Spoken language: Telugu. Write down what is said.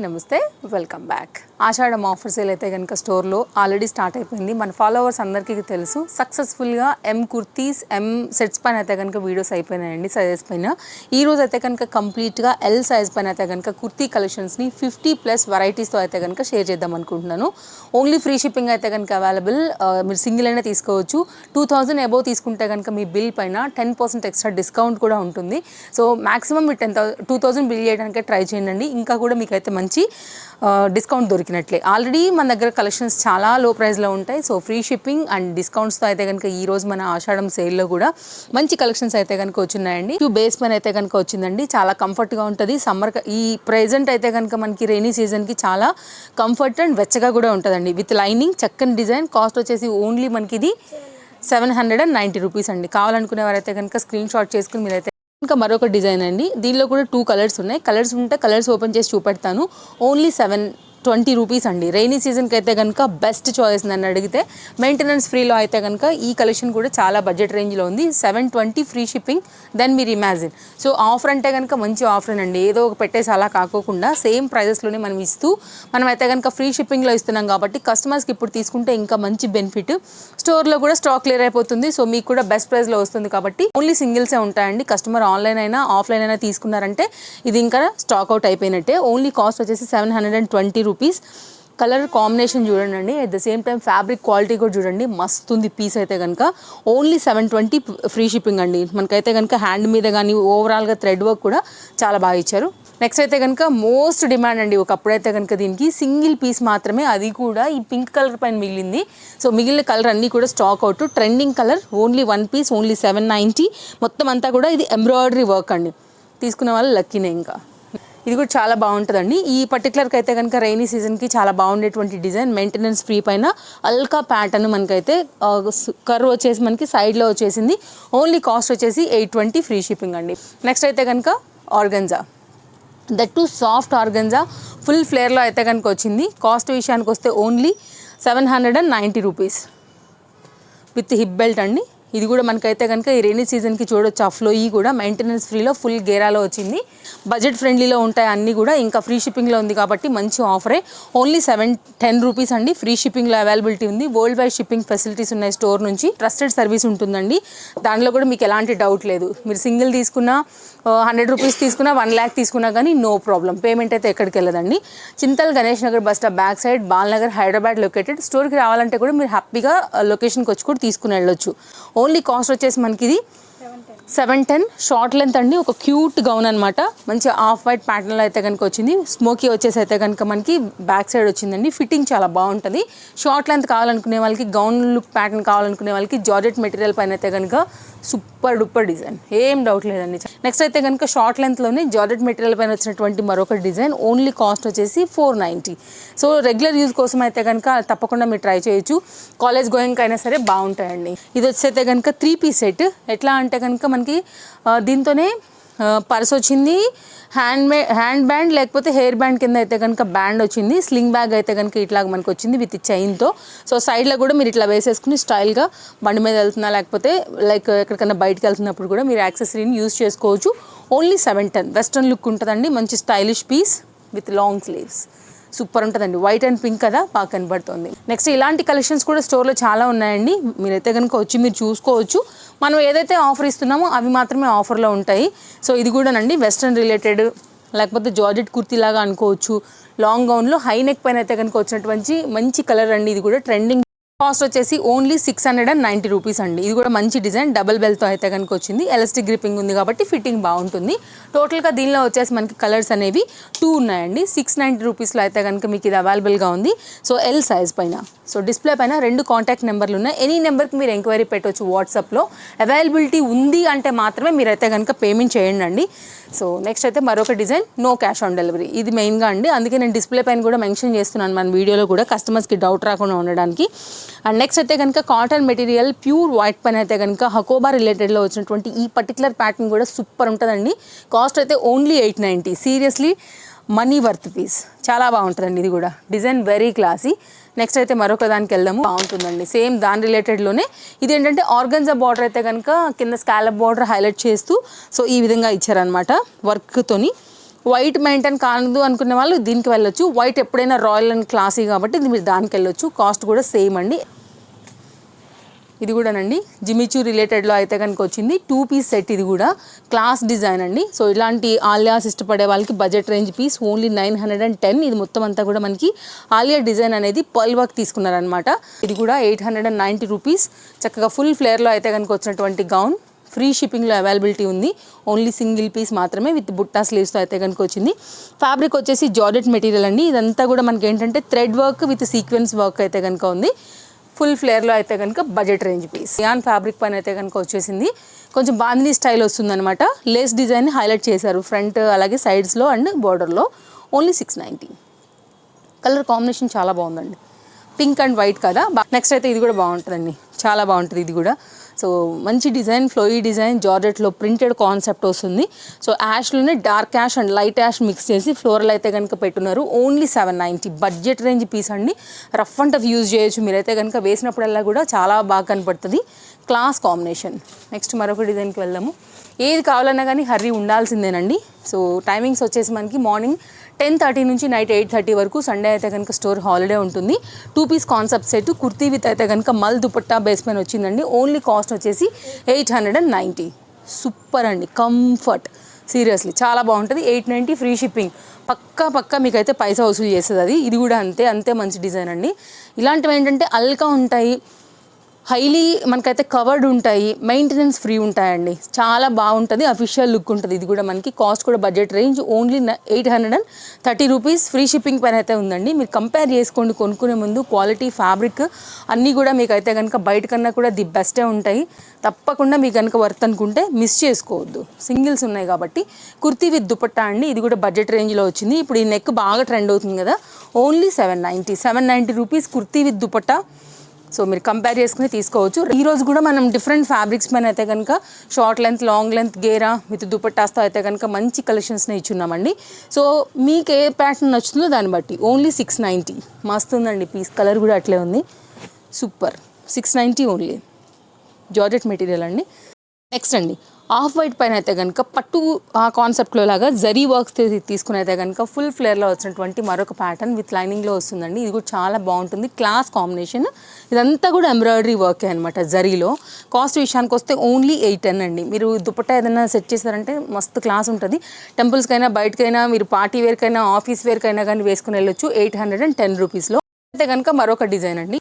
నమస్తే, వెల్కమ్ బ్యాక్. ఆషాఢం ఆఫర్ సేల్ అయితే కనుక స్టోర్లో ఆల్రెడీ స్టార్ట్ అయిపోయింది. మన ఫాలోవర్స్ అందరికీ తెలుసు, సక్సెస్ఫుల్గా కుర్తీస్ సెట్స్ పైన అయితే కనుక వీడియోస్ అయిపోయినాయండి. సైజెస్ పైన ఈ రోజు అయితే కనుక కంప్లీట్గా ఎల్ సైజ్ పైన అయితే కనుక కుర్తీ కలెక్షన్స్ని 50+ వెరైటీస్తో అయితే కనుక షేర్ చేద్దాం అనుకుంటున్నాను. ఓన్లీ ఫ్రీ షిప్పింగ్ అయితే కనుక అవైలబుల్. మీరు సింగిల్ అయినా తీసుకోవచ్చు. 2000 అబోవ్ తీసుకుంటే కనుక మీ బిల్ పైన 10% ఎక్స్ట్రా డిస్కౌంట్ కూడా ఉంటుంది. సో మాక్సిమం మీరు 2000 బిల్ చేయడానికి ట్రై చేయండి. ఇంకా కూడా మీకు అయితే మంచి డిస్కౌంట్ దొరికినట్లే. ఆల్రెడీ మన దగ్గర కలెక్షన్స్ చాలా లో ప్రైస్లో ఉంటాయి. సో ఫ్రీ షిప్పింగ్ అండ్ డిస్కౌంట్స్తో అయితే కనుక ఈరోజు మన ఆషాఢం సేల్లో కూడా మంచి కలెక్షన్స్ అయితే కనుక వచ్చినాయండి. బేస్ పైన అయితే కనుక వచ్చిందండి. చాలా కంఫర్ట్గా ఉంటుంది. సమ్మర్ ఈ ప్రెజెంట్ అయితే కనుక మనకి రైనీ సీజన్కి చాలా కంఫర్ట్ అండ్ వెచ్చగా కూడా ఉంటుందండి. విత్ లైనింగ్, చక్కని డిజైన్. కాస్ట్ వచ్చేసి ఓన్లీ మనకి ఇది 790 రూపీస్ అండి. కావాలనుకునే వారైతే కనుక స్క్రీన్ షాట్ చేసుకుని మీరైతే ఇంకా మరొక డిజైన్ అండి. దీనిలో కూడా 2 కలర్స్ ఉన్నాయి. కలర్స్ ఉంటే కలర్స్ ఓపెన్ చేసి చూపెడతాను. ఓన్లీ 720 రూపీస్ అండి. రైనీ సీజన్కి అయితే కనుక బెస్ట్ చాయిస్ నన్ను అడిగితే. మెయింటెనెన్స్ ఫ్రీలో అయితే కనుక ఈ కలెక్షన్ కూడా చాలా బడ్జెట్ రేంజ్లో ఉంది. 720 ఫ్రీ షిప్పింగ్. దెన్ మీరు ఇమాజిన్. సో ఆఫర్ అంటే కనుక మంచి ఆఫర్ అండి. ఏదో ఒక పెట్టేసి అలా కాకోకుండా సేమ్ ప్రైజెస్లోనే మనం ఇస్తూ మనం అయితే కనుక ఫ్రీ షిప్పింగ్లో ఇస్తున్నాం కాబట్టి కస్టమర్స్కి ఇప్పుడు తీసుకుంటే ఇంకా మంచి బెనిఫిట్. స్టోర్లో కూడా స్టాక్ క్లియర్ అయిపోతుంది. సో మీకు కూడా బెస్ట్ ప్రైస్లో వస్తుంది కాబట్టి ఓన్లీ సింగిల్సే ఉంటాయండి. కస్టమర్ ఆన్లైన్ అయినా ఆఫ్లైన్ అయినా తీసుకున్నారంటే ఇది ఇంకా స్టాక్ అవుట్ అయిపోయినట్టే. ఓన్లీ కాస్ట్ వచ్చేసి 720 రూపీస్. కలర్ కాంబినేషన్ చూడండి. At the same time fabric quality కూడా చూడండి, మస్తు ఉంది పీస్ అయితే కనుక. ఓన్లీ 720 ఫ్రీ షిప్పింగ్ అండి. మనకైతే కనుక హ్యాండ్ మీద కానీ ఓవరాల్గా థ్రెడ్ వర్క్ కూడా చాలా బాగా ఇచ్చారు. నెక్స్ట్ అయితే కనుక మోస్ట్ డిమాండ్ అండి. ఒకప్పుడైతే కనుక దీనికి సింగిల్ పీస్ మాత్రమే, అది కూడా ఈ పింక్ కలర్ పైన మిగిలింది. సో మిగిలిన కలర్ అన్నీ కూడా stock out. Trending colour. Only 1 piece, only 790. మొత్తం అంతా కూడా ఇది ఎంబ్రాయిడరీ వర్క్ అండి. తీసుకునే వాళ్ళు లక్కీనే. ఇంకా ఇది కూడా చాలా బాగుంటుందండి. ఈ పర్టికులర్కి అయితే కనుక రైనీ సీజన్కి చాలా బాగుండేటువంటి డిజైన్. మెయింటెనెన్స్ ఫ్రీ పైన అల్కా ప్యాటర్న్ మనకైతే కర్వ్ వచ్చేసి మనకి సైడ్లో వచ్చేసింది. ఓన్లీ కాస్ట్ వచ్చేసి 820 ఫ్రీ షిప్పింగ్ అండి. నెక్స్ట్ అయితే కనుక organza. That too soft organza full ఫ్లేర్లో అయితే కనుక వచ్చింది. కాస్ట్ విషయానికి వస్తే only 790 rupees with hip belt అండి. ఇది కూడా మనకైతే కనుక ఈ రైనీ సీజన్కి చూడొచ్చు. ఆ ఫ్లో కూడా మెయింటెనెన్స్ ఫ్రీలో ఫుల్ గేరాలో వచ్చింది. బడ్జెట్ ఫ్రెండ్లీలో ఉంటాయి అన్నీ కూడా. ఇంకా ఫ్రీ షిప్పింగ్లో ఉంది కాబట్టి మంచి ఆఫరే. ఓన్లీ 710 రూపీస్ అండి. ఫ్రీ షిప్పింగ్లో అవైలబిలిటీ ఉంది. వరల్డ్ వైడ్ షిప్పింగ్ ఫెసిలిటీస్ ఉన్నాయి. స్టోర్ నుంచి ట్రస్టెడ్ సర్వీస్ ఉంటుందండి. దాంట్లో కూడా మీకు ఎలాంటి డౌట్ లేదు. మీరు సింగిల్ తీసుకున్నా 100 రూపీస్ తీసుకున్నా 1 lakh తీసుకున్నా కానీ నో ప్రాబ్లం. పేమెంట్ అయితే ఎక్కడికి వెళ్ళదండి. Chintal Ganesh Nagar bus stop back side, Balanagar, Hyderabad located. స్టోర్కి రావాలంటే కూడా మీరు హ్యాపీగా లొకేషన్కి వచ్చి కూడా తీసుకుని వెళ్ళొచ్చు. ఓన్లీ కాస్ట్ వచ్చేసి మనకి ఇది 710. షార్ట్ లెంత్ అండి. ఒక క్యూట్ గౌన్ అనమాట. మంచి ఆఫ్ వైట్ ప్యాటర్న్లో అయితే కనుక వచ్చింది. స్మోకీ వచ్చేసి అయితే కనుక మనకి బ్యాక్ సైడ్ వచ్చిందండి. ఫిట్టింగ్ చాలా బాగుంటుంది. షార్ట్ లెంత్ కావాలనుకునే వాళ్ళకి, గౌన్ లుక్ ప్యాటర్న్ కావాలనుకునే వాళ్ళకి జార్జెట్ మెటీరియల్ పైన అయితే కనుక సూపర్ డూపర్ డిజైన్, ఏం డౌట్ లేదండి. నెక్స్ట్ అయితే కనుక షార్ట్ లెంత్లోనే జార్జెట్ మెటీరియల్ పైన వచ్చినటువంటి మరొక డిజైన్. ఓన్లీ కాస్ట్ వచ్చేసి 490. సో రెగ్యులర్ యూజ్ కోసం అయితే కనుక తప్పకుండా మీరు ట్రై చేయొచ్చు. కాలేజ్ గోయింగ్కి అయినా సరే బాగుంటాయండి. ఇది వచ్చేస్తే కనుక 3 పీస్ సెట్. ఎట్లా అంటే కనుక మనకి దీంతోనే పర్స్ వచ్చింది, హ్యాండ్ బ్యాండ్ లేకపోతే హెయిర్ బ్యాండ్ కింద అయితే కనుక బ్యాండ్ వచ్చింది. స్లింగ్ బ్యాగ్ అయితే కనుక ఇట్లాగ మనకు వచ్చింది విత్ చైన్తో. సో సైడ్లో కూడా మీరు ఇట్లా వేసేసుకుని స్టైల్గా బండి మీద వెళ్తున్నా లేకపోతే లైక్ ఎక్కడికైనా బయటకు వెళ్తున్నప్పుడు కూడా మీరు యాక్సెసరీని యూజ్ చేసుకోవచ్చు. ఓన్లీ 710. వెస్ట్రన్ లుక్ ఉంటుందండి. మంచి stylish piece with long sleeves. Super ఉంటుందండి. వైట్ అండ్ పింక్ కదా, బాగా కనబడుతుంది. నెక్స్ట్ ఇలాంటి కలెక్షన్స్ కూడా స్టోర్లో చాలా ఉన్నాయండి. మీరైతే కనుక వచ్చి మీరు చూసుకోవచ్చు. మనం ఏదైతే ఆఫర్ ఇస్తున్నామో అవి మాత్రమే ఆఫర్లో ఉంటాయి. సో ఇది కూడానండి వెస్ట్రన్ రిలేటెడ్ లేకపోతే జార్జెట్ కుర్తీ లాగా అనుకోవచ్చు. లాంగ్ గౌన్లో హై నెక్ పైన అయితే కనుక వచ్చినటువంటి మంచి కలర్ అండి. ఇది కూడా ట్రెండింగ్. కాస్ట్ వచ్చేసి ఓన్లీ 690 రూపీస్ అండి. ఇది కూడా మంచి డిజైన్. డబుల్ బెల్ట్తో అయితే కనుక వచ్చింది. ఎలాస్టిక్ గ్రిప్పింగ్ ఉంది కాబట్టి ఫిట్టింగ్ బాగుంటుంది. టోటల్గా దీనిలో వచ్చేసి మనకి కలర్స్ అనేవి 2 ఉన్నాయండి. 690 రూపీస్లో అయితే కనుక మీకు ఇది అవైలబుల్గా ఉంది. సో ఎల్ సైజ్ పైన. సో డిస్ప్లే పైన 2 కాంటాక్ట్ నెంబర్లు ఉన్నాయి. ఎనీ నెంబర్కి మీరు ఎంక్వైరీ పెట్టవచ్చు వాట్సాప్లో. అవైలబిలిటీ ఉంది అంటే మాత్రమే మీరైతే కనుక పేమెంట్ చేయండి అండి. సో నెక్స్ట్ అయితే మరొక design, no cash on delivery. ఇది మెయిన్గా అండి. అందుకే నేను డిస్ప్లే పైన కూడా మెన్షన్ చేస్తున్నాను మన వీడియోలో కూడా, కస్టమర్స్కి డౌట్ రాకుండా ఉండడానికి. అండ్ నెక్స్ట్ అయితే కనుక కాటన్ మెటీరియల్ ప్యూర్ వైట్ పైన అయితే కనుక హకోబా రిలేటెడ్లో వచ్చినటువంటి ఈ పర్టికులర్ ప్యాటర్న్ కూడా సూపర్ ఉంటుందండి. కాస్ట్ అయితే only 890. Seriously money worth piece. చాలా బాగుంటుందండి. ఇది కూడా డిజైన్ వెరీ క్లాసీ. నెక్స్ట్ అయితే మరొక దానికి వెళ్దాము. బాగుంటుందండి. సేమ్ దాని రిలేటెడ్లోనే ఇది ఏంటంటే ఆర్గన్జా బార్డర్ అయితే కనుక కింద స్కాలప్ బార్డర్ హైలైట్ చేస్తూ సో ఈ విధంగా ఇచ్చారనమాట వర్క్తోని. వైట్ మెయింటైన్ కాదు అనుకునే వాళ్ళు దీనికి వెళ్ళొచ్చు. వైట్ ఎప్పుడైనా రాయల్ అండ్ క్లాసీ కాబట్టి మీరు దానికి వెళ్ళొచ్చు. కాస్ట్ కూడా సేమ్ అండి. ఇది కూడానండి జిమిచూ రిలేటెడ్లో అయితే కనుక వచ్చింది 2 పీస్ సెట్. ఇది కూడా క్లాస్ డిజైన్ అండి. సో ఇలాంటి ఆలియాస్ ఇష్టపడే వాళ్ళకి బడ్జెట్ రేంజ్ పీస్ ఓన్లీ 910. ఇది మొత్తం అంతా కూడా మనకి ఆలియా డిజైన్ అనేది పర్ల్ వర్క్ తీసుకున్నారనమాట. ఇది కూడా 890 రూపీస్. చక్కగా ఫుల్ ఫ్లేర్లో అయితే కనుక వచ్చినటువంటి గౌన్. ఫ్రీ షిప్పింగ్లో అవైలబిలిటీ ఉంది. ఓన్లీ సింగిల్ పీస్ మాత్రమే విత్ బుట్టా స్లీవ్స్తో అయితే కనుక వచ్చింది. ఫ్యాబ్రిక్ వచ్చేసి జార్జెట్ మెటీరియల్ అండి. ఇదంతా కూడా మనకి ఏంటంటే thread work with sequence work అయితే కనుక ఉంది. ఫుల్ ఫ్లేర్లో అయితే కనుక budget range piece. An fabric పైన అయితే కనుక వచ్చేసింది. కొంచెం బాందినీ స్టైల్ వస్తుందన్నమాట. లేస్ డిజైన్ హైలైట్ చేశారు ఫ్రంట్ అలాగే సైడ్స్లో అండ్ బార్డర్లో. ఓన్లీ 690. కలర్ కాంబినేషన్ చాలా బాగుందండి. పింక్ అండ్ వైట్ కదా. నెక్స్ట్ అయితే ఇది కూడా బాగుంటుందండి. చాలా బాగుంటుంది ఇది కూడా. సో మంచి డిజైన్, ఫ్లోయీ డిజైన్, జార్జెట్లో ప్రింటెడ్ కాన్సెప్ట్ వస్తుంది. సో యాష్లోనే dark ash and light ash mix చేసి ఫ్లోరల్ అయితే కనుక పెట్టున్నారు. ఓన్లీ 790. బడ్జెట్ రేంజ్ పీస్ అండి. రఫ్ అండ్ టఫ్ యూజ్ చేయొచ్చు మీరైతే కనుక. వేసినప్పుడల్లా కూడా చాలా బాగా కనపడుతుంది. Class combination. నెక్స్ట్ మరొక డిజైన్కి వెళ్దాము. ఏది కావాలన్నా కానీ హర్రీ ఉండాల్సిందేనండి. సో టైమింగ్స్ వచ్చేసి మనకి మార్నింగ్ 10:30 నుంచి నైట్ 8:30 వరకు. సండే అయితే కనుక స్టోర్ హాలిడే ఉంటుంది. 2 piece concept set kurti with అయితే కనుక మల్ దుపట్టా బేస్ పైన వచ్చిందండి. ఓన్లీ కాస్ట్ వచ్చేసి 890. సూపర్ అండి. కంఫర్ట్ సీరియస్లీ చాలా బాగుంటుంది. 890 ఫ్రీ షిప్పింగ్. పక్కా మీకైతే పైసా వసూలు చేస్తుంది అది. ఇది కూడా అంతే మంచి డిజైన్ అండి. ఇలాంటివి ఏంటంటే అల్కా ఉంటాయి, హైలీ మనకైతే కవర్డ్ ఉంటాయి, మెయింటెనెన్స్ ఫ్రీ ఉంటాయండి. చాలా బాగుంటుంది. అఫీషియల్ లుక్ ఉంటుంది. ఇది కూడా మనకి కాస్ట్ కూడా budget range only 830 rupees. Free shipping పైన అయితే ఉందండి. మీరు కంపేర్ చేసుకోండి కొనుక్కునే ముందు. క్వాలిటీ, ఫ్యాబ్రిక్ అన్నీ కూడా మీకు అయితే కనుక బయట కన్నా కూడా ది బెస్టే ఉంటాయి. తప్పకుండా మీకు కనుక వర్త్ అనుకుంటే మిస్ చేసుకోవద్దు. సింగిల్స్ ఉన్నాయి కాబట్టి. కుర్తీ విత్ దుపట్టా అండి. ఇది కూడా బడ్జెట్ రేంజ్లో వచ్చింది. ఇప్పుడు ఈ నెక్ బాగా ట్రెండ్ అవుతుంది కదా. Only 790 rupees kurti with dupatta. So మీరు కంపేర్ చేసుకుని తీసుకోవచ్చు. ఈరోజు కూడా మనం డిఫరెంట్ ఫ్యాబ్రిక్స్ పైన అయితే కనుక షార్ట్ లెంత్, లాంగ్ లెంత్, గేరా విత్ దుపట్టాస్తో అయితే కనుక మంచి కలెక్షన్స్ని ఇచ్చున్నామండి. సో మీకు ఏ ప్యాటర్న్ నచ్చుతుందో దాన్ని బట్టి. ఓన్లీ 690. మస్తు ఉందండి పీస్. కలర్ కూడా అట్లే ఉంది. సూపర్. 690 ఓన్లీ. జార్జెట్ మెటీరియల్ అండి. నెక్స్ట్ అండి ఆఫ్ వైట్ పైన అయితే కనుక పట్టు ఆ కాన్సెప్ట్లో లాగా జరీ వర్క్స్ తీసుకుని అయితే కనుక ఫుల్ ఫ్లేర్లో వచ్చినటువంటి మరొక ప్యాటర్న్ విత్ లైనింగ్లో వస్తుందండి. ఇది కూడా చాలా బాగుంటుంది. Class combination. ఇదంతా కూడా ఎంబ్రాయిడరీ వర్కే అనమాట జరీలో. కాస్ట్ విషయానికి వస్తే ఓన్లీ 810 అండి. మీరు దుపట్టా ఏదైనా సెట్ చేశారంటే మస్తు క్లాస్ ఉంటుంది. టెంపుల్స్కైనా, బయటకైనా, మీరు పార్టీ వేర్కైనా, ఆఫీస్ వేర్కైనా కానీ వేసుకుని వెళ్ళొచ్చు. 810 రూపీస్లో. అయితే కనుక మరొక డిజైన్ అండి.